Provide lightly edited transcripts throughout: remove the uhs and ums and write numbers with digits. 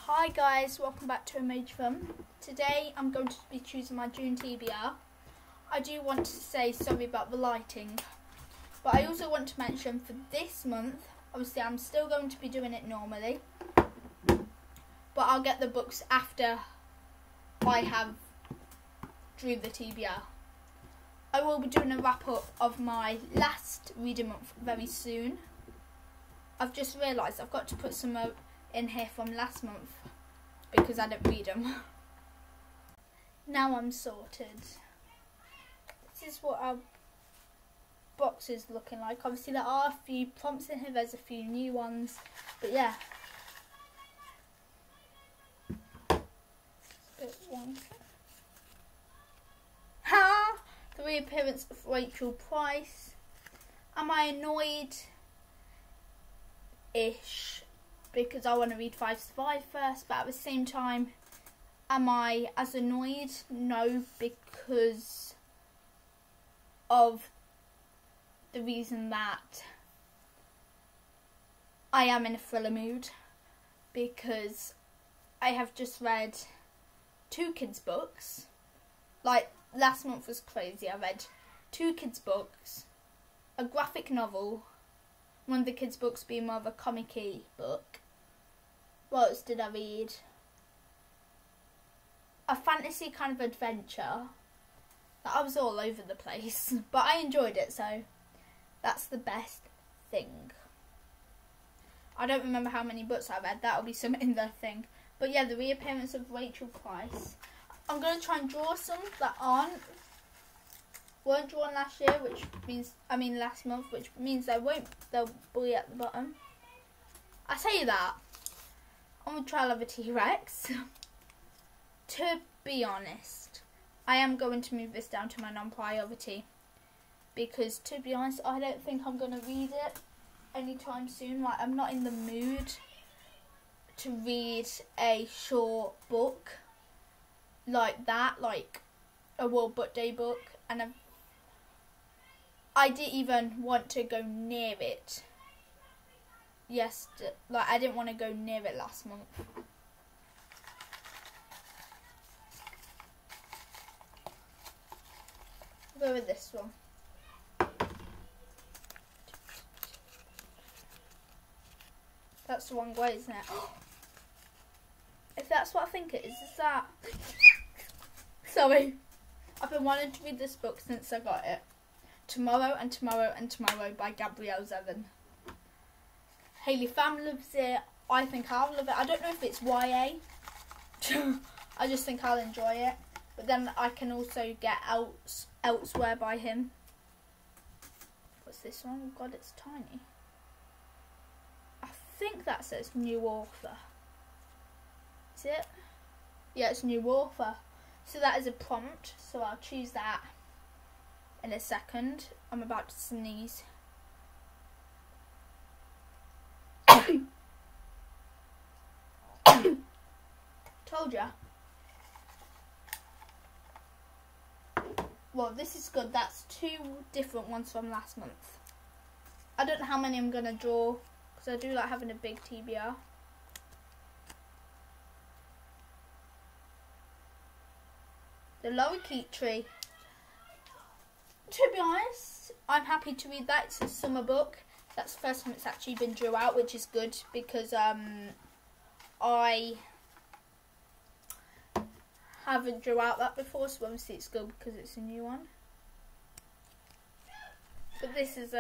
Hi guys, welcome back to A Major Fun. Today I'm going to be choosing my June TBR. I do want to say sorry about the lighting, but I also want to mention for this month, obviously I'm still going to be doing it normally, but I'll get the books after I have drew the TBR. I will be doing a wrap up of my last reading month very soon. I've just realised I've got to put some in here from last month because I didn't read them. Now I'm sorted. This is what our box is looking like. Obviously there are a few prompts in here, there's a few new ones, but yeah. Ha! The reappearance of Rachel Price. Am I annoyed? Ish. Because I want to read 5 Survive first, but at the same time, am I as annoyed? No, because of the reason that I am in a thriller mood, because I have just read 2 kids' books. Like, last month was crazy. I read 2 kids' books, a graphic novel, one of the kids' books being more of a comic-y book. What else did I read? A fantasy kind of adventure. I was all over the place, but I enjoyed it, so that's the best thing. I don't remember how many books I read. That'll be some in the thing. But yeah, the reappearance of Rachel Price. I'm going to try and draw some that weren't drawn last year, which means, last month, which means they'll be at the bottom. I say that. On the trial of a T-Rex. To be honest, I am going to move this down to my non-priority, because to be honest, I don't think I'm going to read it anytime soon. Like, I'm not in the mood to read a short book like that, like a World Book Day book, and I didn't even want to go near it. Yes, like I didn't want to go near it last month. I'll go with this one. That's the one way, isn't it? If that's what I think it is that? Sorry. I've been wanting to read this book since I got it. Tomorrow and Tomorrow and Tomorrow by Gabrielle Zevin. Hayley Pham loves it. I think I'll love it. I don't know if it's YA. I just think I'll enjoy it. But then I can also get Elsewhere by him. What's this one? Oh God, it's tiny. I think that says new author. Is it? Yeah, it's new author. So that is a prompt. So I'll choose that in a second. I'm about to sneeze. Told ya. Well, this is good. That's 2 different ones from last month. I don't know how many I'm going to draw, because I do like having a big TBR. The Lorikeet Tree. To be honest, I'm happy to read that. It's a summer book. That's the first time it's actually been drew out, which is good, because I haven't drew out that before, so obviously it's good because it's a new one. But this is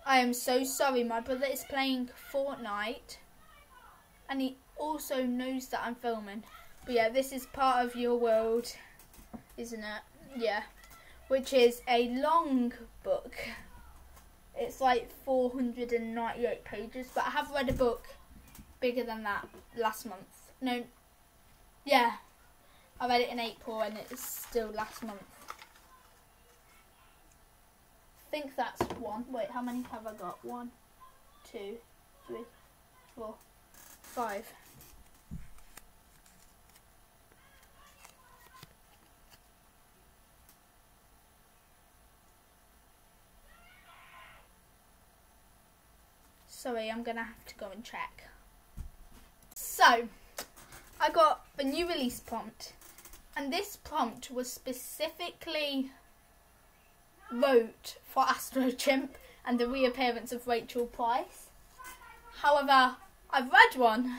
I am so sorry, my brother is playing Fortnite and he also knows that I'm filming. But yeah, this is Part of Your World, isn't it? Yeah, which is a long book. It's like 498 pages, but I have read a book bigger than that last month. No, yeah, I read it in April and it's still last month. I think that's 1. Wait, how many have I got? 1, 2, 3, 4, 5. Sorry, I'm going to have to go and check. So, I got a new release prompt. And this prompt was specifically wrote for Astro Chimp and the reappearance of Rachel Price. However, I've read one,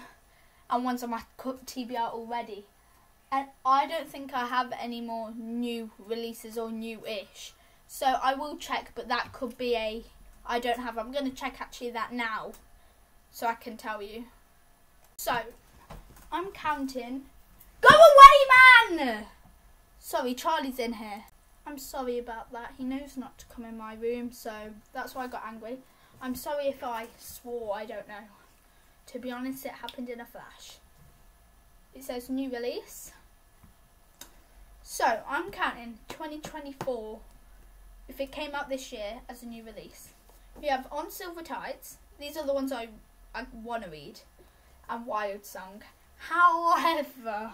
and one's on my TBR already. And I don't think I have any more new releases or new-ish. So I will check, but that could be a I don't have. I'm going to check actually that now, so I can tell you. So, I'm counting. Go away, man! Sorry, Charlie's in here. I'm sorry about that. He knows not to come in my room, so that's why I got angry. I'm sorry if I swore, I don't know. To be honest, it happened in a flash. It says new release. So, I'm counting 2024, if it came out this year as a new release. We have On Silver Tides. These are the ones I want to read. And Wild Song. However,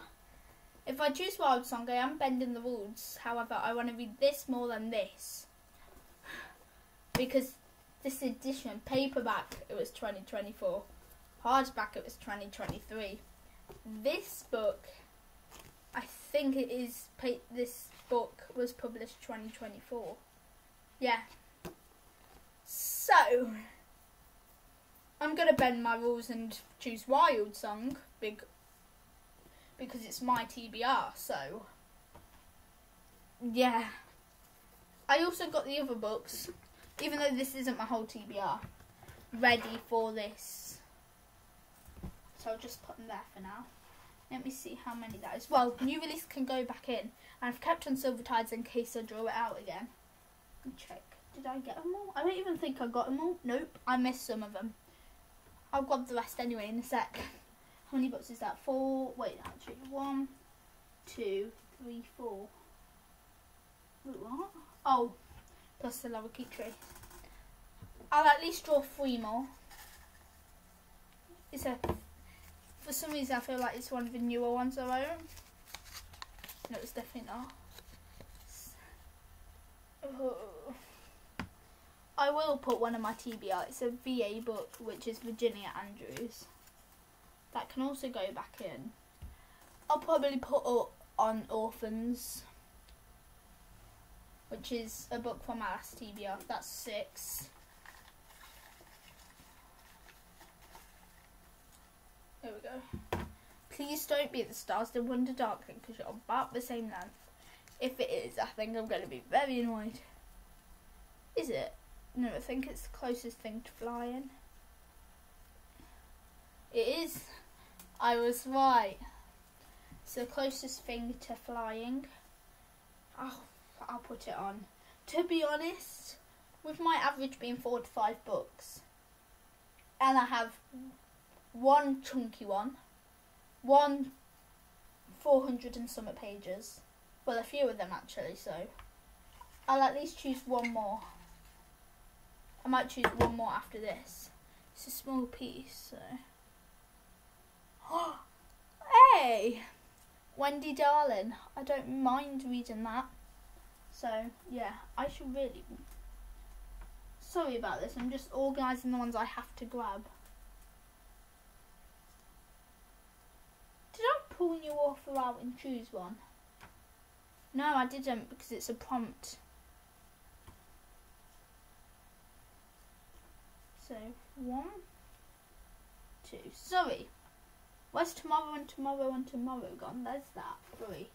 if I choose Wild Song, I am bending the rules. However, I want to read this more than this. Because this edition, paperback, it was 2024. Hardback, it was 2023. This book, I think it is, this book was published 2024. Yeah. So, I'm going to bend my rules and choose Wild Song because it's my TBR, so yeah. I also got the other books, even though this isn't my whole TBR, ready for this. So I'll just put them there for now. Let me see how many that is. Well, new release can go back in, and I've kept on Silver Tides in case I draw it out again. Let me check. Did I get them all? I don't even think I got them all. Nope, I missed some of them. I'll grab the rest anyway in a sec. How many books is that? 4. Wait, actually, 1, 2, 3, 4. Wait, what? Oh, plus the Lorikeet Tree. I'll at least draw 3 more. For some reason, I feel like it's one of the newer ones I own. No, it's definitely not. Oh. I will put one of my TBR. It's a VA book, which is Virginia Andrews. That can also go back in. I'll probably put up on Orphans, which is a book from my last TBR. That's 6. There we go. Please don't be the Stars That Wonder Darkly, because you're about the same length. If it is, I think I'm going to be very annoyed. Is it? No, I think it's the closest thing to flying. It is. I was right. It's the closest thing to flying. Oh, I'll put it on. To be honest, with my average being 4 to 5 books, and I have one chunky one 400 and something pages. Well, a few of them actually, so I'll at least choose one more. I might choose one more after this. It's a small piece, so. Oh, hey! Wendy Darling. I don't mind reading that. So, yeah, I should really. Sorry about this, I'm just organising the ones I have to grab. Did I pull new author out and choose one? No, I didn't, because it's a prompt. So, 1, 2. Sorry. Where's tomorrow and tomorrow and tomorrow gone? There's that. 3.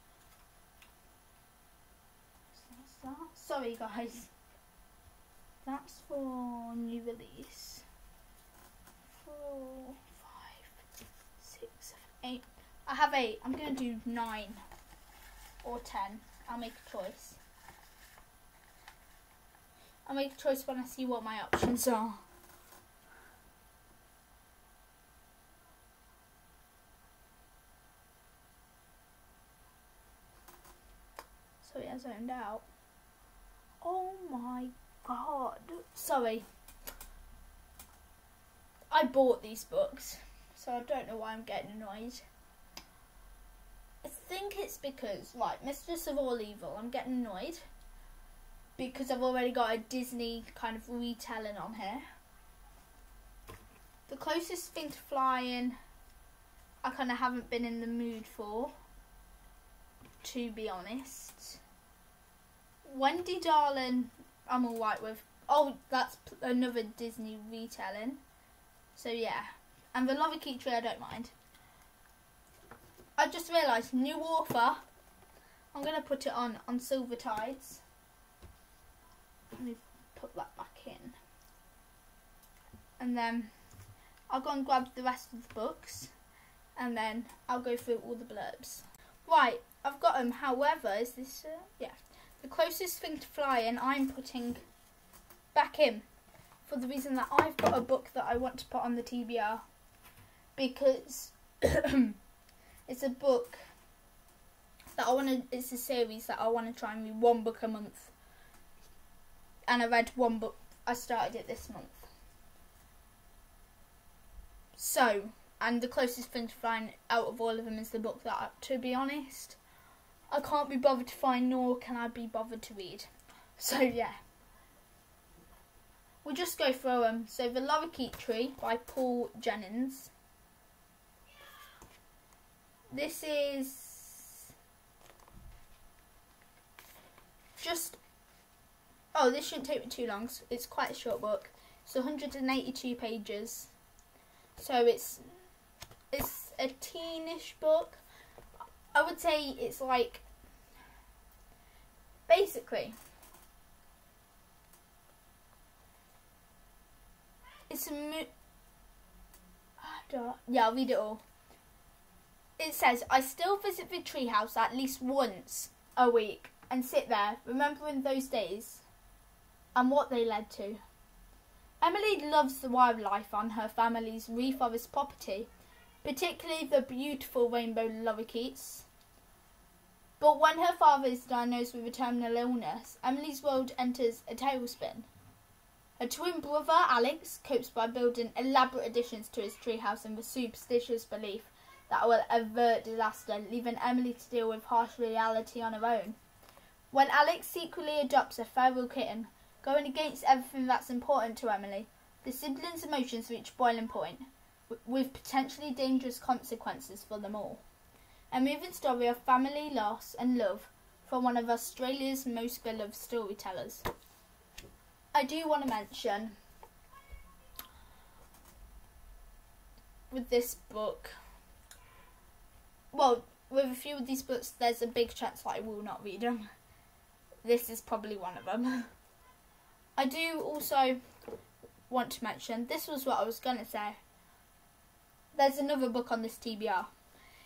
So that's that. Sorry, guys. That's for new release. 4, 5, 6, 7, 8. I have 8. I'm going to do 9 or 10. I'll make a choice. I'll make a choice when I see what my options are. Sorry, I zoned out. Oh my god. Sorry. I bought these books, so I don't know why I'm getting annoyed. I think it's because, right, Mistress of All Evil, I'm getting annoyed because I've already got a Disney kind of retelling on here. closest thing to flying I kind of haven't been in the mood for, to be honest. Wendy Darling, I'm alright with. Oh, that's another Disney retelling. So yeah. And the Lorikeet Tree, I don't mind. I just realised, new author. I'm going to put it on Silver Tides. Let me put that back in. And then I'll go and grab the rest of the books. And then I'll go through all the blurbs. Right, I've got them. However, is this... yeah. The closest thing to flying I'm putting back in. For the reason that I've got a book that I want to put on the TBR. Because it's a book that I want to... It's a series that I want to try and read one book a month. And I read one book. I started it this month. So, and the closest thing to flying out of all of them is the book that, to be honest, I can't be bothered to find, nor can I be bothered to read. So, yeah. We'll just go through them. So, The Lorikeet Tree by Paul Jennings. This is just... Oh, this shouldn't take me too long. It's quite a short book. It's 182 pages. So it's a teenish book. I would say it's like, basically, it's a yeah, I'll read it all. It says, I still visit the treehouse at least once a week and sit there, remembering those days and what they led to. Emily loves the wildlife on her family's reforest property, particularly the beautiful rainbow lorikeets. But when her father is diagnosed with a terminal illness, Emily's world enters a tailspin. Her twin brother, Alex, copes by building elaborate additions to his treehouse in the superstitious belief that will avert disaster, leaving Emily to deal with harsh reality on her own. When Alex secretly adopts a feral kitten, going against everything that's important to Emily, the siblings' emotions reach boiling point, with potentially dangerous consequences for them all. A moving story of family, loss and love from one of Australia's most beloved storytellers. I do want to mention, with this book, well, with a few of these books, there's a big chance that I will not read them. This is probably one of them. I do also want to mention, this was what I was going to say. There's another book on this TBR.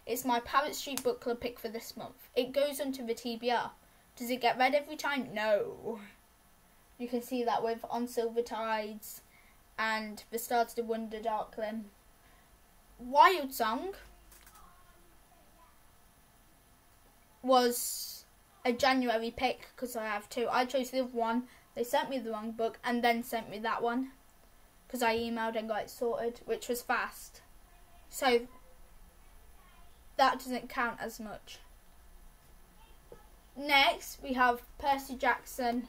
It's my Parrot Street Book Club pick for this month. It goes onto the TBR. Does it get read every time? No. You can see that with On Silver Tides and The Stars of Wonder Darkling. Wild Song was a January pick because I have two. I chose the other one. They sent me the wrong book and then sent me that one because I emailed and got it sorted, which was fast. So that doesn't count as much. Next, we have Percy Jackson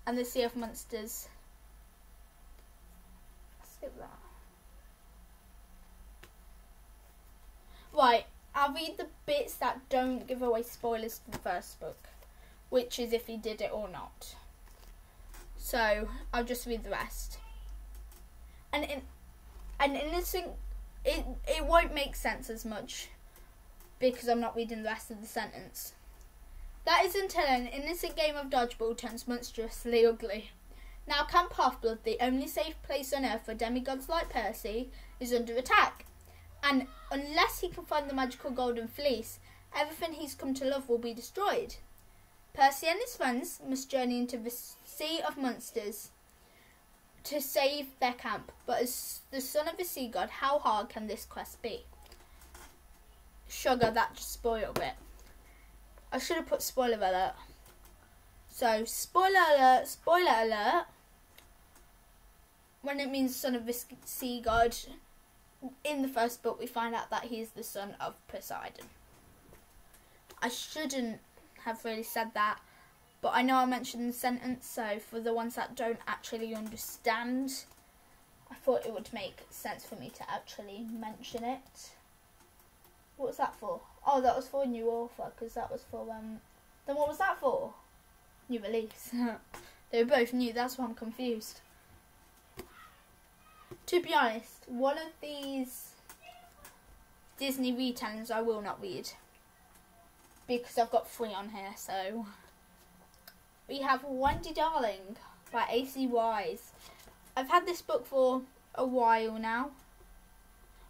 and the Sea of Monsters. Let's skip that. Right, I'll read the bits that don't give away spoilers to the first book, which is if he did it or not. So I'll just read the rest. And it won't make sense as much because I'm not reading the rest of the sentence. That is until an innocent game of dodgeball turns monstrously ugly. Now Camp Half-Blood, the only safe place on Earth for demigods like Percy, is under attack. And unless he can find the magical golden fleece, everything he's come to love will be destroyed. Percy and his friends must journey into the Sea of Monsters to save their camp. But as the son of a sea god, how hard can this quest be? Sugar, that just spoiled it. I should have put spoiler alert. So, spoiler alert, spoiler alert. When it means son of a sea god, in the first book we find out that he is the son of Poseidon. I shouldn't have really said that, but I know I mentioned the sentence, so for the ones that don't actually understand, I thought it would make sense for me to actually mention it. What was that for? Oh, that was for a new author, because that was for, then what was that for? New release. They were both new, that's why I'm confused. To be honest, one of these Disney retellings I will not read, because I've got 3 on here, so. We have Wendy Darling by A.C. Wise. I've had this book for a while now.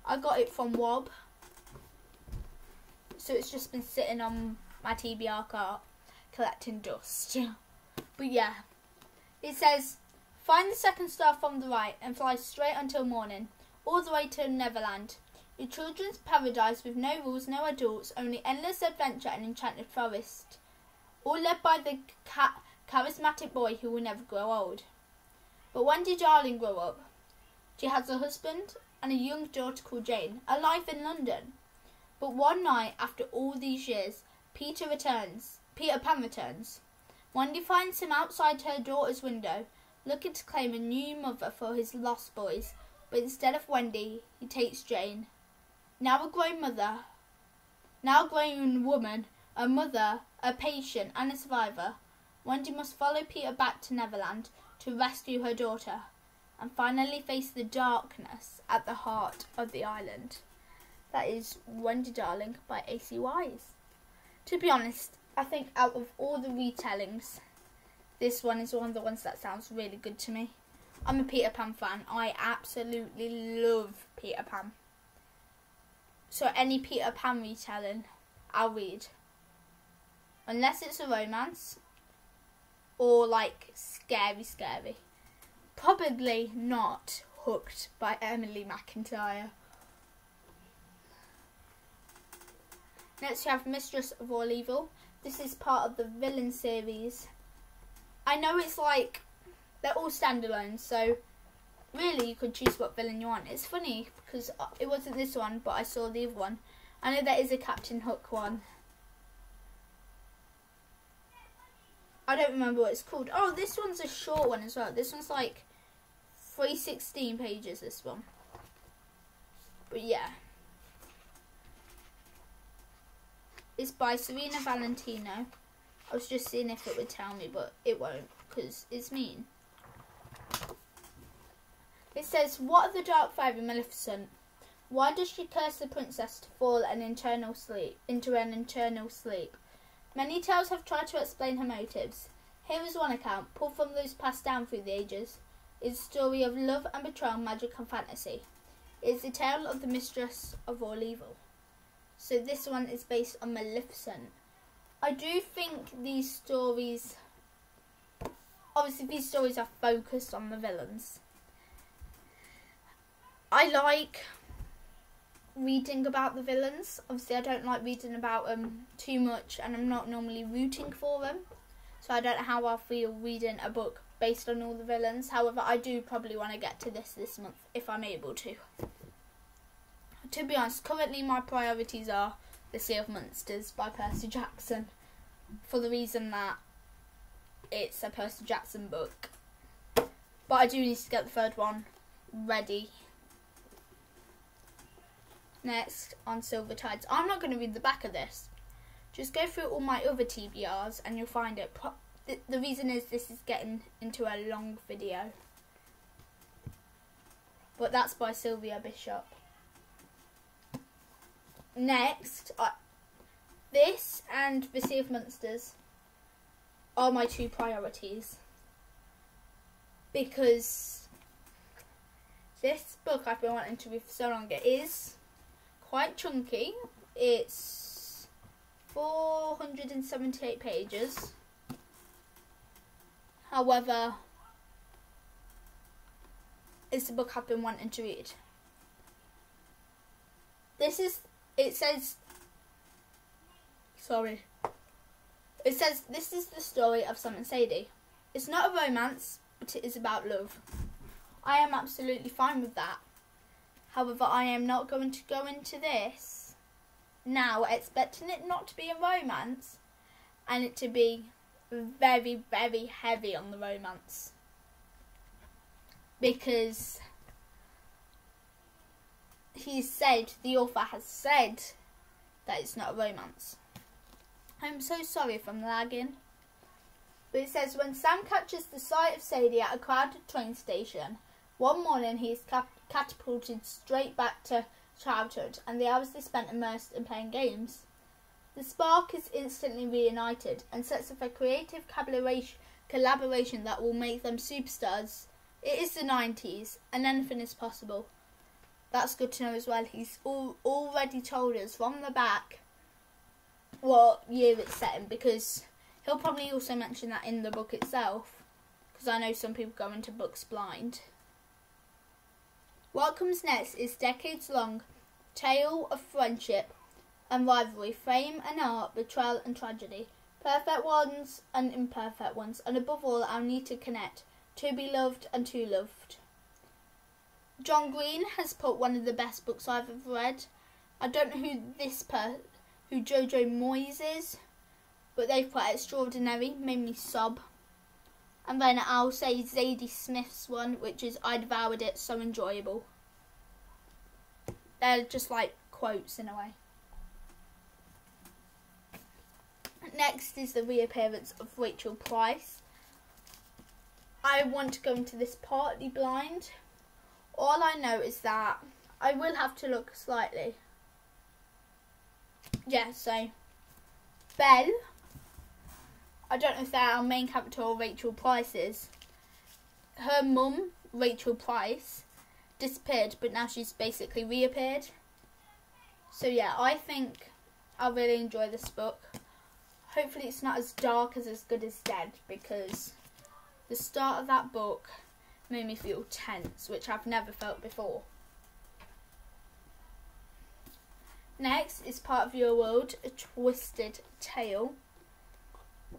I got it from Wob, so it's just been sitting on my TBR cart collecting dust. But yeah, it says, find the second star from the right and fly straight until morning, all the way to Neverland. Your children's paradise with no rules, no adults, only endless adventure and enchanted forest. All led by the charismatic boy who will never grow old. But Wendy Darling grew up. She has a husband and a young daughter called Jane, alive in London. But one night, after all these years, Peter Pan returns. Wendy finds him outside her daughter's window, looking to claim a new mother for his lost boys. But instead of Wendy, he takes Jane. Now a grown woman, a mother, a patient and a survivor, Wendy must follow Peter back to Neverland to rescue her daughter and finally face the darkness at the heart of the island. That is Wendy Darling by A.C. Wise. To be honest, I think out of all the retellings, this one is one of the ones that sounds really good to me. I'm a Peter Pan fan. I absolutely love Peter Pan. So any Peter Pan retelling, I'll read. Unless it's a romance or like scary. Probably not Hooked by Emily McIntyre. Next we have Mistress of All Evil. This is part of the villain series. I know it's like, they're all standalone, so really you could choose what villain you want. It's funny because it wasn't this one, but I saw the other one. I know there is a Captain Hook one. I don't remember what it's called. Oh, this one's a short one as well. This one's like 316 pages, this one. But yeah. It's by Serena Valentino. I was just seeing if it would tell me, but it won't, because it's mean. It says, what of the dark fairy Maleficent? Why does she curse the princess to fall into an eternal sleep? Many tales have tried to explain her motives. Here is one account, pulled from those passed down through the ages. It's a story of love and betrayal, magic and fantasy. It is the tale of the Mistress of All Evil. So this one is based on Maleficent. I do think these stories, obviously these stories are focused on the villains. I like reading about the villains. Obviously I don't like reading about them too much, and I'm not normally rooting for them. So I don't know how I'll feel reading a book based on all the villains. However, I do probably want to get to this month if I'm able to. To be honest, currently my priorities are The Sea of Monsters by Percy Jackson, for the reason that it's a Percy Jackson book. But I do need to get the third one ready. Next, on Silver Tides. I'm not going to read the back of this. Just go through all my other TBRs and you'll find it. The reason is this is getting into a long video. But that's by Sylvia Bishop. Next, this and The Sea of Monsters are my 2 priorities. Because this book I've been wanting to read for so long. It is quite chunky. It's 478 pages. However, it's the book I've been wanting to read. It says, this is the story of Sam and Sadie. It's not a romance, but it is about love. I am absolutely fine with that. However, I am not going to go into this now expecting it not to be a romance and it to be very, very heavy on the romance. Because the author has said that it's not a romance. I'm so sorry if I'm lagging. But it says, when Sam catches the sight of Sadie at a crowded train station, one morning he is catapulted straight back to childhood and the hours they spent immersed in playing games. The spark is instantly reunited and sets off a creative collaboration that will make them superstars. It is the 90s and anything is possible. That's good to know as well. He's already told us from the back what year it's set in, because he'll probably also mention that in the book itself, because I know some people go into books blind. What comes next is decades-long tale of friendship and rivalry, fame and art, betrayal and tragedy, perfect ones and imperfect ones, and above all our need to connect, to be loved and to loved. John Green has put one of the best books I've ever read. I don't know who Jojo Moyes is, but they've put extraordinary, made me sob. And then I'll say Zadie Smith's one, which is I devoured it, so enjoyable. They're just like quotes in a way. Next is the reappearance of Rachel Price. I want to go into this partly blind. All I know is that I will have to look slightly. Yeah, so Belle, I don't know if they're our main character or Rachel Price is. Her mum, Rachel Price, disappeared, but now she's basically reappeared. So yeah, I think I'll really enjoy this book. Hopefully it's not as dark as Good as Dead, because the start of that book made me feel tense, which I've never felt before. Next is Part of Your World, A Twisted Tale.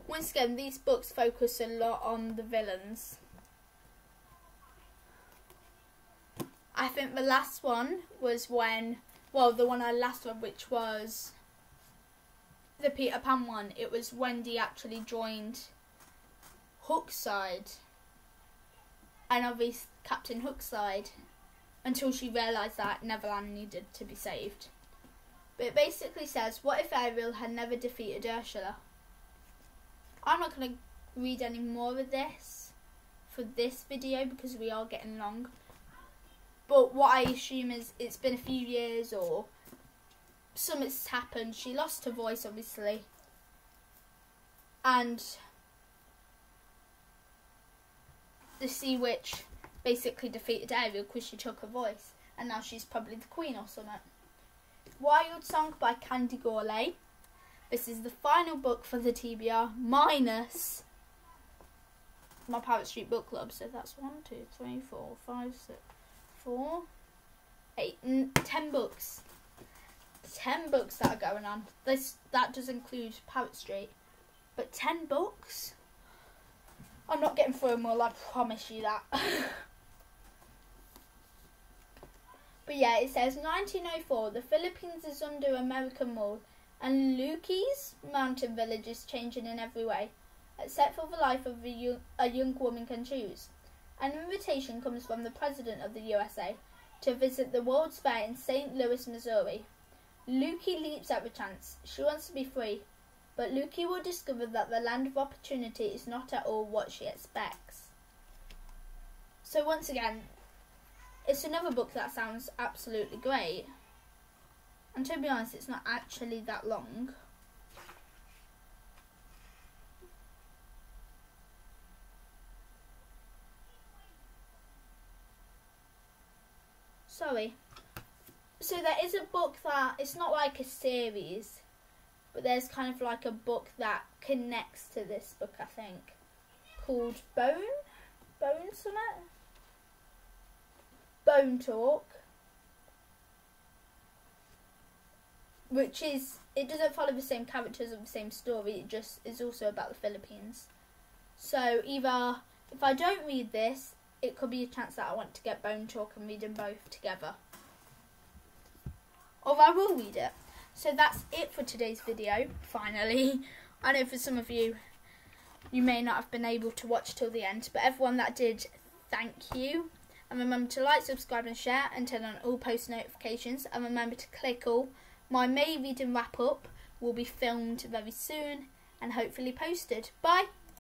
Once again, these books focus a lot on the villains. I think the last one was when, well, the one I last read, which was the Peter Pan one. It was Wendy actually joined Hook's side, and obviously Captain Hook's side, until she realised that Neverland needed to be saved. But it basically says, what if Ariel had never defeated Ursula? I'm not going to read any more of this for this video because we are getting long. But what I assume is it's been a few years or something's happened. She lost her voice, obviously. And the Sea Witch basically defeated Ariel because she took her voice. And now she's probably the queen or something. Wild Song by Candy Gourlay. This is the final book for the TBR, minus my Pirate Street Book Club. So that's 1, 2, 3, 4, 5, 6, 4, 8, 10 books. 10 books that are going on. That does include Pirate Street. But 10 books? I'm not getting through them all, I promise you that. But yeah, it says 1904, the Philippines is under American rule and Luki's mountain village is changing in every way, except for the life of a young woman can choose. An invitation comes from the President of the USA to visit the World's Fair in St. Louis, Missouri. Luki leaps at the chance. She wants to be free, but Luki will discover that the land of opportunity is not at all what she expects. So once again, it's another book that sounds absolutely great. And to be honest, it's not actually that long. Sorry. So there is a book that, it's not like a series, but there's kind of like a book that connects to this book, I think, called Bone Summit? Bone Talk, which is, it doesn't follow the same characters or the same story, it just is also about the Philippines. So either, if I don't read this, it could be a chance that I want to get Bone Talk and read them both together. Or I will read it. So that's it for today's video, finally. I know for some of you, you may not have been able to watch till the end, but everyone that did, thank you. And remember to like, subscribe and share, and turn on all post notifications. And remember to click all. My May reading wrap up will be filmed very soon and hopefully posted. Bye!